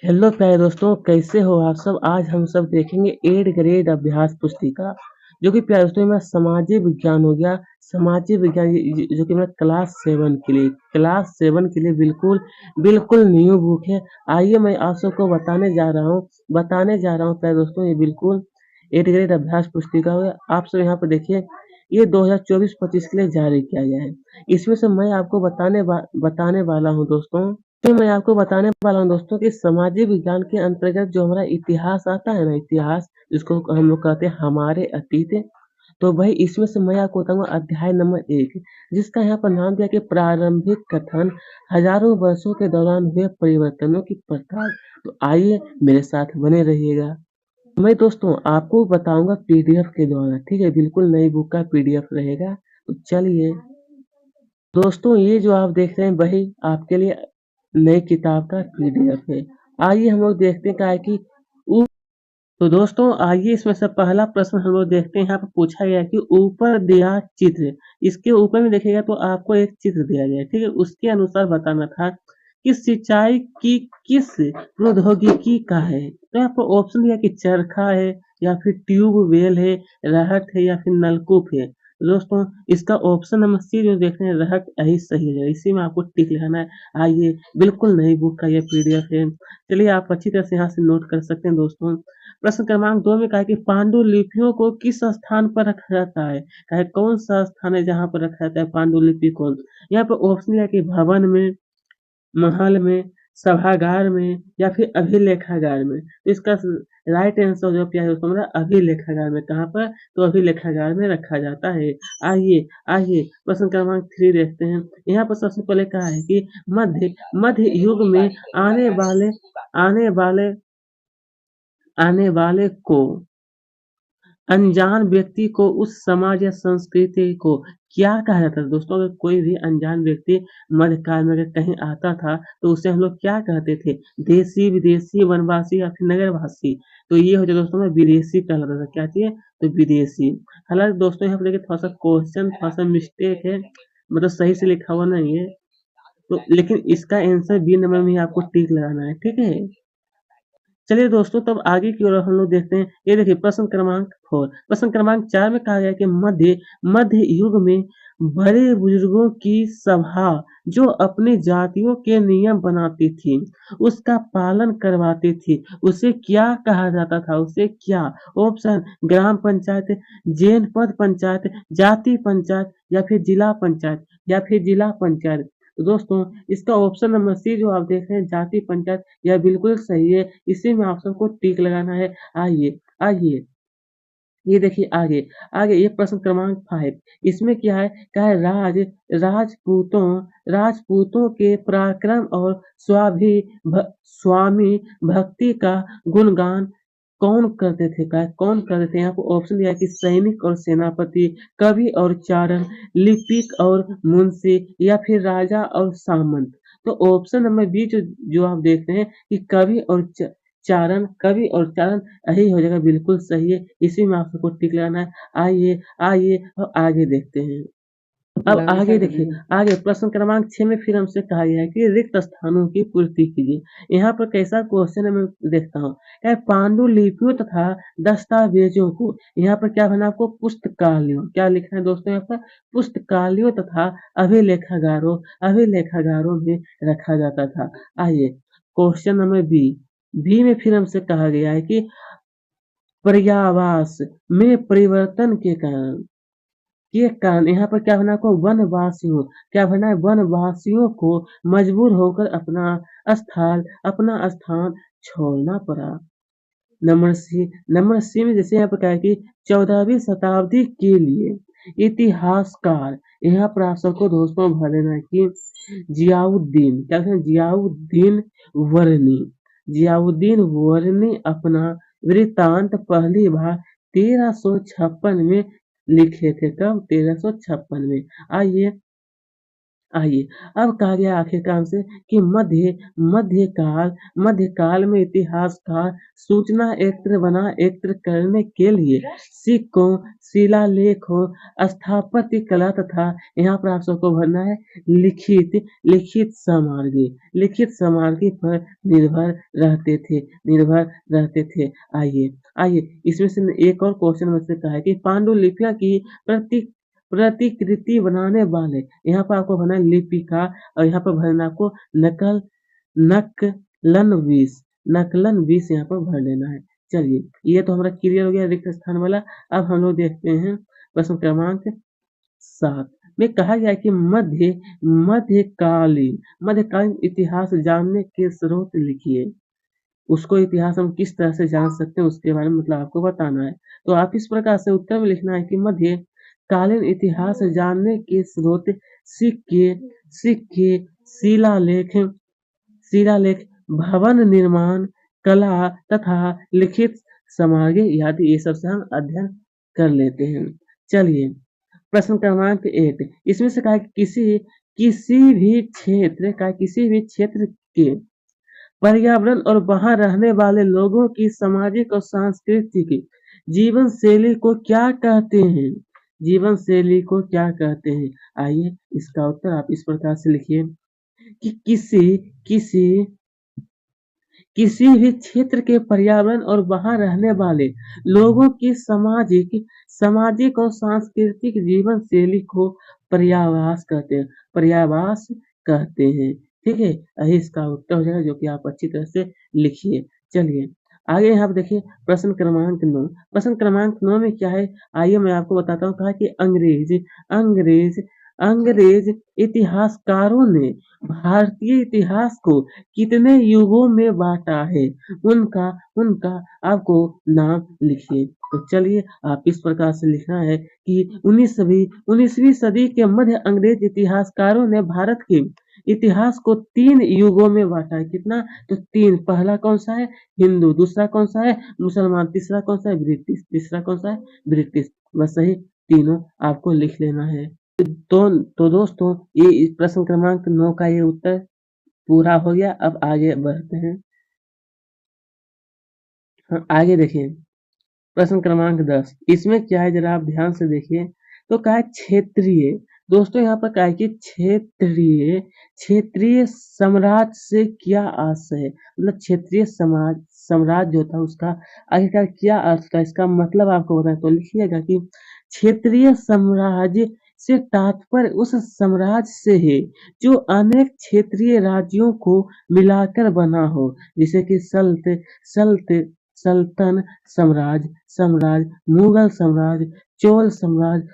Hello प्यारे दोस्तों, कैसे हो आप सब। आज हम सब देखेंगे 8 ग्रेड अभ्यास पुस्तिका, जो कि प्यारे दोस्तों मेरा सामाजिक विज्ञान हो गया। सामाजिक विज्ञान जो कि मेरा क्लास 7 के लिए बिल्कुल बिल्कुल न्यू बुक है। आइए मैं आप सबको बताने जा रहा हूँ प्यारे दोस्तों, ये बिल्कुल 8 ग्रेड अभ्यास पुस्तिका है। आप सब यहाँ पर देखिए, ये 2024-25 के लिए जारी किया गया है। इसमें से मैं आपको बताने वाला हूँ दोस्तों। तो मैं आपको बताने वाला हूँ दोस्तों कि सामाजिक विज्ञान के अंतर्गत जो हमारा इतिहास आता है ना, इतिहास जिसको हम लोग कहते हैं हमारे अतीत। तो भाई इसमें से मैं आपको बताऊंगा अध्याय नंबर 1, जिसका यहाँ पर नाम दिया कि प्रारंभिक कथन, हजारों वर्षों के दौरान हुए परिवर्तनों की पड़ताल। तो आइए मेरे साथ बने रहिएगा। मैं दोस्तों आपको बताऊंगा पीडीएफ के द्वारा, ठीक है, बिल्कुल नई बुक का पीडीएफ रहेगा। तो चलिए दोस्तों, ये जो आप देख रहे हैं वही आपके लिए नई किताब का पीडीएफ है। आइए हम लोग देखते हैं क्या है कि ऊ- तो दोस्तों आइए इसमें से पहला प्रश्न हम लोग देखते हैं। यहाँ पर पूछा गया है कि ऊपर दिया चित्र, इसके ऊपर में देखिएगा तो आपको एक चित्र दिया गया है, ठीक है। उसके अनुसार बताना था कि सिंचाई की किस प्रौद्योगिकी का है। तो यहाँ पर ऑप्शन दिया कि चरखा है, या फिर ट्यूब वेल है, रहट है, या फिर नलकूप है। तो दोस्तों इसका ऑप्शन नंबर सी जो देख रहे हैं रहट, यही सही है। इसी में आपको टिक लगाना है। आइए, बिल्कुल नई बुक का ये पीडीएफ है। चलिए आप अच्छी तरह से यहाँ से नोट कर सकते हैं दोस्तों। प्रश्न क्रमांक 2 में कहा है कि पांडुलिपियों को किस स्थान पर रखा जाता है। कहा है कौन सा स्थान है जहाँ पर रखा जाता है पांडुलिपि को। यहाँ पर ऑप्शन है कि भवन में, महल में, सभागार में, या फिर अभिलेखागार में। तो इसका राइट आंसर जो क्या है उसको हमारा अभिलेखागार में। कहाँ पर? तो अभिलेखागार में रखा जाता है। आइए आइए प्रश्न क्रमांक 3 देखते हैं। यहाँ पर सबसे पहले कहा है कि मध्य मध्य युग में आने वाले आने वाले आने वाले को अनजान व्यक्ति को उस समाज या संस्कृति को क्या कहा जाता है। दोस्तों अगर कोई भी अनजान व्यक्ति मध्यकाल में अगर कहीं आता था तो उसे हम लोग क्या कहते थे? देशी, विदेशी, वनवासी, या फिर नगरवासी। तो ये हो जाए दोस्तों में विदेशी कहलाता था। क्या चाहिए? तो विदेशी। हालांकि दोस्तों यहाँ पर देखिए थोड़ा सा क्वेश्चन थोड़ा सा मिस्टेक है, मतलब सही से लिखा हुआ नहीं है। तो लेकिन इसका आंसर बी नंबर में ही आपको टिक लगाना है, ठीक है। चलिए दोस्तों तब आगे की ओर हम लोग देखते हैं। ये देखिए प्रश्न क्रमांक 4, प्रश्न क्रमांक 4 में कहा गया कि मध्य मध्य युग में बड़े बुजुर्गों की सभा जो अपनी जातियों के नियम बनाती थी, उसका पालन करवाती थी, उसे क्या कहा जाता था? उसे क्या? ऑप्शन ग्राम पंचायत, जनपद पंचायत, जाति पंचायत, या फिर जिला पंचायत, या फिर जिला पंचायत। तो दोस्तों इसका ऑप्शन नंबर सी जो आप देख रहे हैं जाति पंचायत, यह बिल्कुल सही है। इसी में आप सबको टिक लगाना है। आइए आइए ये देखिए आगे आगे ये प्रश्न क्रमांक 5, इसमें क्या है? क्या है? राजपूतों के पराक्रम और स्वामी भक्ति का गुणगान कौन करते थे? क्या है? कौन करते थे? यहाँ पर ऑप्शन दिया है कि सैनिक और सेनापति, कवि और चारण, लिपिक और मुंशी, या फिर राजा और सामंत। तो ऑप्शन नंबर बी जो जो आप देख रहे हैं कि कवि और चारण, यही हो जाएगा, बिल्कुल सही है। इसी में आप सबको टिक लगाना है। आइए आइए और आगे देखते हैं। अब आगे देखिए, आगे प्रश्न क्रमांक 6 में फिर हमसे कहा गया है कि रिक्त स्थानों की पूर्ति कीजिए। यहाँ पर कैसा क्वेश्चन है मैं देखता हूँ। क्या पांडुलिपियों तथा दस्तावेजों को, यहाँ पर क्या बना आपको? पुस्तकालयों, क्या लिखना है दोस्तों यहाँ पर? पुस्तकालयों तथा अभिलेखागारों में रखा जाता था। आइए क्वेश्चन नंबर बी, बी में फिर हमसे कहा गया है कि पर्यावास में परिवर्तन के कारण यहाँ पर क्या बना आपको? वनवासियों, क्या बना है? वनवासियों को मजबूर होकर अपना स्थान छोड़ना पड़ा। नंबर सी में जैसे यहाँ पर क्या है कि 14वीं शताब्दी के लिए इतिहासकार, यहाँ पर आप सबको दोस्तों भर देना है कि जियाउद्दीन, क्या कहते हैं? वर्णी जियाउद्दीन वर्णी अपना वृत्तांत पहली बार 1356 में लिखे थे। कब? 1356 में। आइए आइए, अब कहा गया आखिरकार हमसे कि मध्यकाल में इतिहासकार सूचना एकत्र करने के लिए सिक्कों, शिलालेखों, स्थापत्य कला तथा यहाँ पर आप सबको भरना है लिखित सामग्री पर निर्भर रहते थे। आइए इसमें से एक और क्वेश्चन मुझसे कहा है कि पांडुलिपियां की प्रति प्रतिकृति बनाने वाले, यहाँ पर आपको भरना है लिपिका और यहाँ पर भरना है आपको नकल नकलनवीस नकलनवीस यहाँ पर भर लेना है। चलिए, ये तो हमारा क्लियर हो गया रिक्त स्थान वाला। अब हम लोग देखते हैं प्रश्न क्रमांक 7 में कहा गया है कि मध्यकालीन इतिहास जानने के स्रोत लिखिए। उसको इतिहास हम किस तरह से जान सकते हैं उसके बारे में मतलब आपको बताना है। तो आप इस प्रकार से उत्तर में लिखना है कि मध्यकालीन इतिहास जानने के स्रोत सिक्के सिक्के शिलालेख शिलालेख भवन निर्माण कला तथा लिखित सामग्री आदि ये सब से हम अध्ययन कर लेते हैं। चलिए, प्रश्न क्रमांक 8 इसमें से कहा कि किसी भी क्षेत्र के पर्यावरण और वहां रहने वाले लोगों की सामाजिक और सांस्कृतिक जीवन शैली को क्या कहते हैं? जीवन शैली को क्या कहते हैं? आइए इसका उत्तर आप इस प्रकार से लिखिए कि किसी भी क्षेत्र के पर्यावरण और वहां रहने वाले लोगों की सामाजिक और सांस्कृतिक जीवन शैली को पर्यावास कहते हैं। ठीक है, यही इसका उत्तर हो जाएगा जो कि आप अच्छी तरह से लिखिए। चलिए, आगे यहाँ पे देखिए प्रश्न क्रमांक 9। प्रश्न क्रमांक 9 में क्या है? आइए मैं आपको बताता हूँ। कहा कि अंग्रेज अंग्रेज इतिहासकारों ने भारतीय इतिहास को कितने युगों में बांटा है? उनका उनका आपको नाम लिखिए। तो चलिए, आप इस प्रकार से लिखना है कि 19वीं सदी के मध्य अंग्रेज इतिहासकारों ने भारत के इतिहास को 3 युगों में बांटा है। कितना? तो 3। पहला कौन सा है? हिंदू। दूसरा कौन सा है? मुसलमान। तीसरा कौन सा है? ब्रिटिश। तीसरा कौन सा है? ब्रिटिश। बस यही तीनों आपको लिख लेना है। तो दोस्तों, ये प्रश्न क्रमांक 9 का ये उत्तर पूरा हो गया। अब आगे बढ़ते हैं। हाँ, आगे देखिए प्रश्न क्रमांक 10 इसमें क्या है जरा आप ध्यान से देखिए। तो क्या है? क्षेत्रीय। दोस्तों यहाँ पर क्या है कि क्षेत्रीय साम्राज्य से क्या आशय है? मतलब क्षेत्रीय साम्राज्य जो था उसका आखिरकार क्या अर्थ था, इसका मतलब आपको बताएं तो लिखिएगा कि क्षेत्रीय साम्राज्य से तात्पर्य उस साम्राज्य से है जो अनेक क्षेत्रीय राज्यों को मिलाकर बना हो, जैसे कि सल्तन साम्राज्य, मुगल साम्राज्य, चोल साम्राज्य,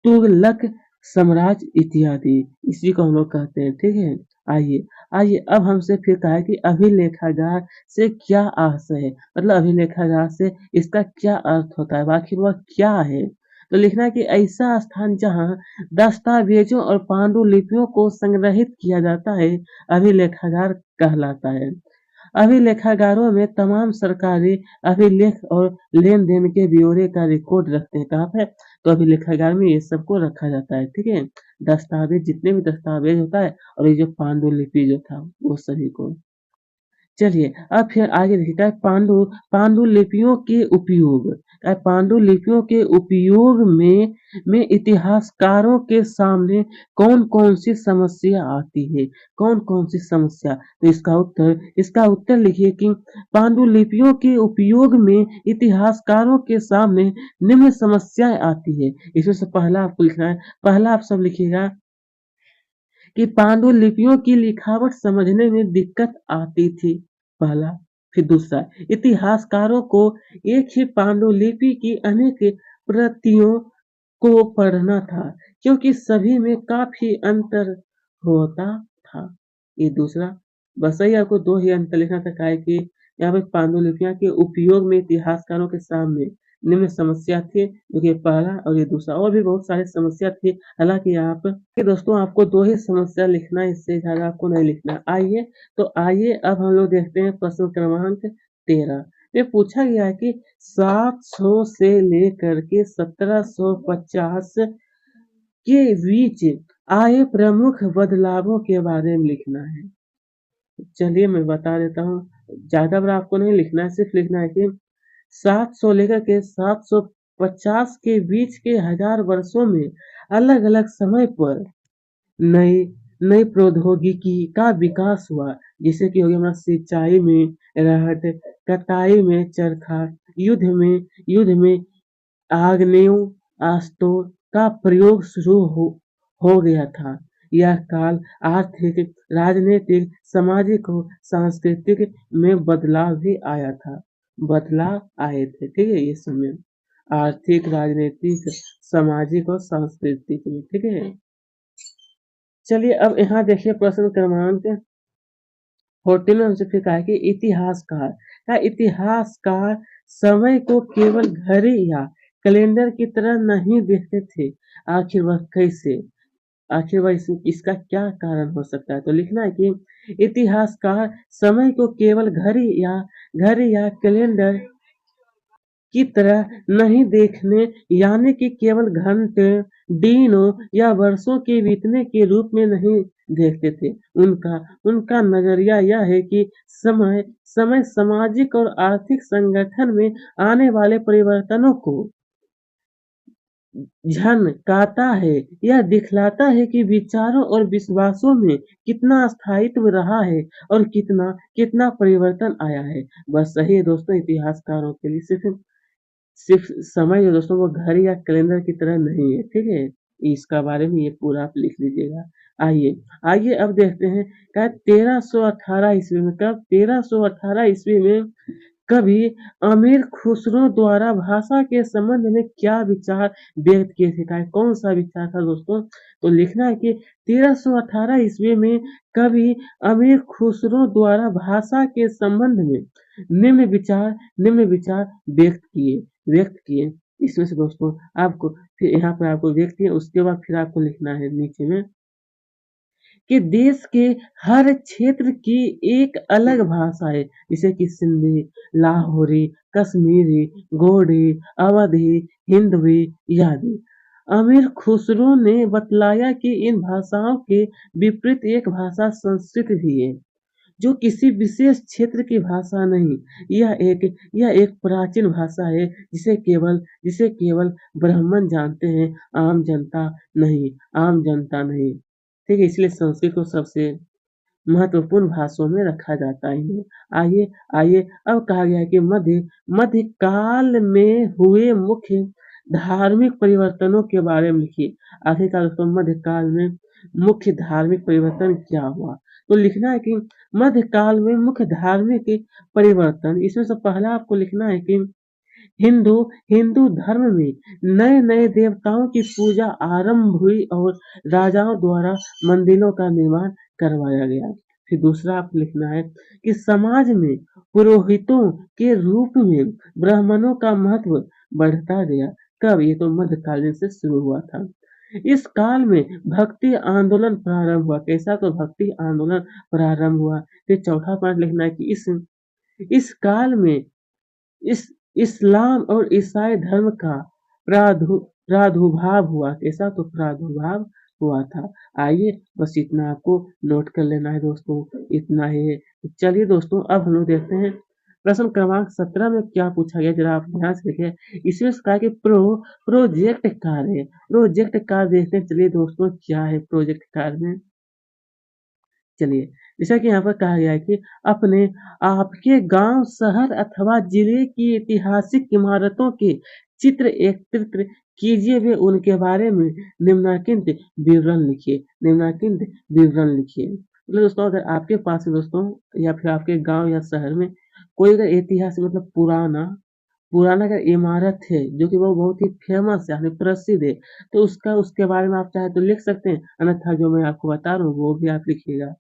तुगलक साम्राज्य इत्यादि। इसी को हम लोग कहते हैं। ठीक है, आइए आइए अब हमसे फिर कहा है कि अभिलेखागार से क्या आशय है? मतलब अभिलेखागार से इसका क्या अर्थ होता है, आखिर वह क्या है? तो लिखना है कि ऐसा स्थान जहाँ दस्तावेजों और पांडुलिपियों को संग्रहित किया जाता है अभिलेखागार कहलाता है। अभिलेखागारों में तमाम सरकारी अभिलेख और लेन-देन के ब्यौरे का रिकॉर्ड रखते हैं। कहाँ पे? तो अभिलेखागार में ये सबको रखा जाता है। ठीक है, दस्तावेज जितने भी दस्तावेज होता है और ये जो पांडुलिपि जो था वो सभी को। चलिए, अब फिर आगे देखिए क्या है? पांडुलिपियों के उपयोग। क्या है? पांडुलिपियों के उपयोग में इतिहासकारों के सामने कौन-कौन सी समस्या आती है? कौन-कौन सी समस्या? तो इसका उत्तर लिखिए कि पांडुलिपियों के उपयोग में इतिहासकारों के सामने निम्न समस्याएं आती है। इसमें से पहला आपको लिखना है। पहला आप सब लिखिएगा कि पांडुलिपियों की लिखावट समझने में दिक्कत आती थी। पहला। फिर दूसरा, इतिहासकारों को एक ही पांडुलिपि की अनेक प्रतियों को पढ़ना था क्योंकि सभी में काफी अंतर होता था। ये दूसरा। बस यही आपको 2 ही अंतर लिखना था। क्या है कि यहाँ पे पांडुलिपियां के उपयोग में इतिहासकारों के सामने निम्न समस्या थी, जो कि पहला और ये दूसरा। और भी बहुत सारी समस्या थी, हालांकि आप कि दोस्तों आपको 2 ही समस्या लिखना है, इससे ज़्यादा आपको नहीं लिखना। आइए अब हम लोग देखते हैं प्रश्न क्रमांक 13 में पूछा गया है कि 700 से लेकर के 1750 के बीच आए प्रमुख बदलावों के बारे में लिखना है। चलिए मैं बता देता हूँ, ज़्यादा बड़ा आपको नहीं लिखना है, सिर्फ लिखना है कि 700 लेकर के 750 के बीच के हजार वर्षों में अलग-अलग समय पर नई नई प्रौद्योगिकी का विकास हुआ। जैसे कि हो गया हमारा सिंचाई में रहट, कटाई में चरखा, युद्ध में आग्नेयास्त्रों का प्रयोग शुरू हो गया था। यह काल आर्थिक, राजनीतिक, सामाजिक और सांस्कृतिक में बदलाव भी आया था। बदलाव आए थे, ठीक है, ये समय आर्थिक, राजनीतिक, सामाजिक और सांस्कृतिक में, ठीक है। चलिए अब यहाँ देखिए प्रश्न क्रमांक 14 में हमसे फिर कहा है कि इतिहासकार समय को केवल घड़ी या कैलेंडर की तरह नहीं देखते थे। आखिर वह कैसे? आखिर वह इसका क्या कारण हो सकता है? तो लिखना है कि इतिहासकार समय को केवल घड़ी या कैलेंडर की तरह नहीं देखने, यानी कि केवल घंटे, दिनों या वर्षों के बीतने के रूप में नहीं देखते थे। उनका नजरिया यह है कि समय समय सामाजिक और आर्थिक संगठन में आने वाले परिवर्तनों को झनकाता है। यह दिखलाता है कि विचारों और विश्वासों में कितना स्थायित्व रहा है और कितना कितना परिवर्तन आया है। बस सही है दोस्तों, इतिहासकारों के लिए सिर्फ समय जो दोस्तों वो घड़ी या कैलेंडर की तरह नहीं है, ठीक है। इसका बारे में ये पूरा आप लिख लीजिएगा। आइए आइए अब देखते हैं क्या 1318 ईस्वी में, कब 1318 ईस्वी में कभी अमीर खुसरो द्वारा भाषा के संबंध में क्या विचार व्यक्त किए थे? कौन सा विचार था दोस्तों? तो लिखना है कि 1318 ईस्वी में कभी अमीर खुसरो द्वारा भाषा के संबंध में निम्न विचार व्यक्त किए। इसमें से दोस्तों आपको फिर यहाँ पर आपको व्यक्त किए, उसके बाद फिर आपको लिखना है नीचे में कि देश के हर क्षेत्र की एक अलग भाषा है, जैसे कि सिंधी, लाहौरी, कश्मीरी, गोंडी, अवधी, हिंदवी आदि। अमीर खुसरो ने बतलाया कि इन भाषाओं के विपरीत एक भाषा संस्कृत भी है, जो किसी विशेष क्षेत्र की भाषा नहीं। यह एक प्राचीन भाषा है जिसे केवल ब्राह्मण जानते हैं, आम जनता नहीं। ठीक है, इसलिए संस्कृत को सबसे महत्वपूर्ण भाषाओं में रखा जाता है इन्हें। आइए आइए अब कहा गया है कि मध्यकाल में हुए मुख्य धार्मिक परिवर्तनों के बारे में लिखिए। आखिरकार दोस्तों मध्यकाल में मुख्य धार्मिक परिवर्तन क्या हुआ? तो लिखना है कि मध्यकाल में मुख्य धार्मिक परिवर्तन, इसमें से पहला आपको लिखना है कि हिंदू हिंदू धर्म में नए नए देवताओं की पूजा आरंभ हुई और राजाओं द्वारा मंदिरों का निर्माण करवाया गया। फिर दूसरा आप लिखना है कि समाज में पुरोहितों के रूप में ब्राह्मणों का महत्व बढ़ता गया। कब? ये तो मध्यकालीन से शुरू हुआ था। इस काल में भक्ति आंदोलन प्रारंभ हुआ। कैसा? तो भक्ति आंदोलन प्रारंभ हुआ। फिर चौथा पॉइंट लिखना है कि इस काल में इस इस्लाम और ईसाई धर्म का प्रादुर्भाव हुआ। कैसा? तो प्रादुर्भाव हुआ था। आइए बस इतना आपको नोट कर लेना है दोस्तों, इतना ही है। चलिए दोस्तों अब हम लोग देखते हैं प्रश्न क्रमांक 17 में क्या पूछा गया, जरा आप ध्यान से देखिए। इसमें से कहा है कि प्रोजेक्ट कार्य, प्रोजेक्ट कार्य देखते हैं। चलिए दोस्तों क्या है प्रोजेक्ट कार्य में, चलिए जैसा कि यहाँ पर कहा गया है कि अपने आपके गांव, शहर अथवा जिले की ऐतिहासिक इमारतों के चित्र एकत्रित कीजिए व उनके बारे में निम्नलिखित विवरण लिखिए। मतलब दोस्तों अगर आपके पास है दोस्तों, या फिर आपके गांव या शहर में कोई अगर ऐतिहासिक मतलब पुराना पुराना अगर इमारत है जो कि वो बहुत ही फेमस है, यानी प्रसिद्ध है, तो उसके बारे में आप चाहे तो लिख सकते हैं, अन्यथा जो मैं आपको बता रहा हूँ वो भी आप लिखिएगा।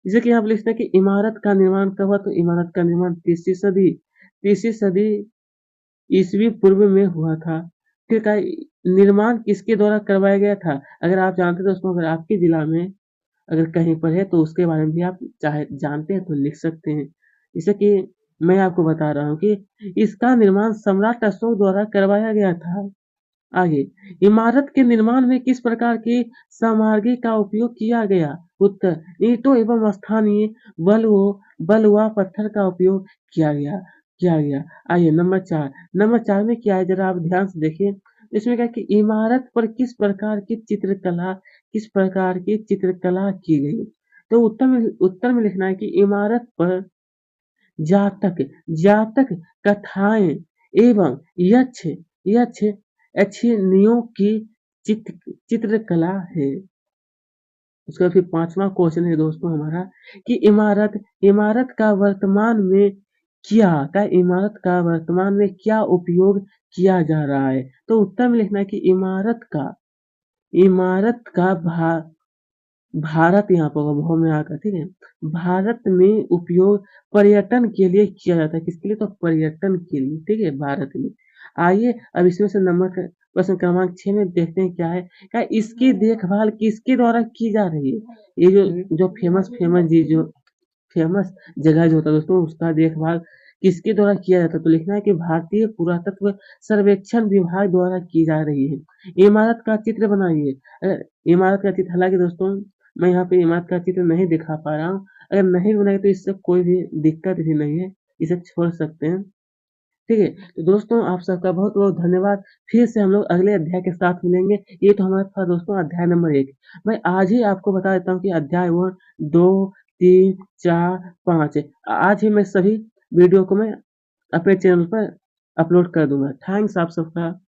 जैसे कि यहाँ पे लिखते हैं कि इमारत का निर्माण कब हुआ? तो इमारत का निर्माण तीसरी सदी ईसवी पूर्व में हुआ था। फिर का निर्माण किसके द्वारा करवाया गया था? अगर आप जानते हैं दोस्तों, अगर आपके जिला में अगर कहीं पर है तो उसके बारे में भी आप चाहे जानते हैं तो लिख सकते हैं। जैसे कि मैं आपको बता रहा हूँ कि इसका निर्माण सम्राट अशोक द्वारा करवाया गया था। आगे, इमारत के निर्माण में किस प्रकार की सामग्री का उपयोग किया गया? उत्तर, ईंटों एवं स्थानीय बल व पत्थर का उपयोग किया गया। आइए नंबर 4 में क्या है ज़रा आप ध्यान से देखिए। इसमें क्या है कि इमारत पर किस प्रकार की चित्रकला की गई? तो उत्तर में लिखना है कि इमारत पर जातक जातक कथाएँ एवं यक्ष यक्षिणियों की चित्रकला है। उसके बाद फिर 5वां क्वेश्चन है दोस्तों हमारा कि इमारत का वर्तमान में क्या उपयोग किया जा रहा है? तो उत्तर में लिखना है कि इमारत का भारत यहाँ पर होगा भौ में आकर, ठीक है? भारत में उपयोग पर्यटन के लिए किया जाता है। किसके लिए? तो पर्यटन के लिए, ठीक है? भारत में। आइए अब इसमें से प्रश्न क्रमांक 6 में देखते हैं क्या है? क्या इसकी देखभाल किसके द्वारा की जा रही है? ये जो फेमस जगह जो होता है दोस्तों उसका देखभाल किसके द्वारा किया जाता है? तो लिखना है कि भारतीय पुरातत्व सर्वेक्षण विभाग द्वारा की जा रही है। इमारत का चित्र बनाइए। इमारत का चित्र हालाँकि दोस्तों मैं यहाँ पे इमारत का चित्र नहीं दिखा पा रहा हूँ। अगर नहीं बनाए तो इससे कोई भी दिक्कत भी नहीं है, इसे छोड़ सकते हैं। ठीक है? तो दोस्तों आप सबका बहुत-बहुत धन्यवाद। फिर से हम लोग अगले अध्याय के साथ मिलेंगे। ये तो हमारा था दोस्तों अध्याय नंबर 1। मैं आज ही आपको बता देता हूँ कि अध्याय 1, 2, 3, 4, 5 आज ही मैं सभी वीडियो को मैं अपने चैनल पर अपलोड कर दूँगा। थैंक्स आप सबका।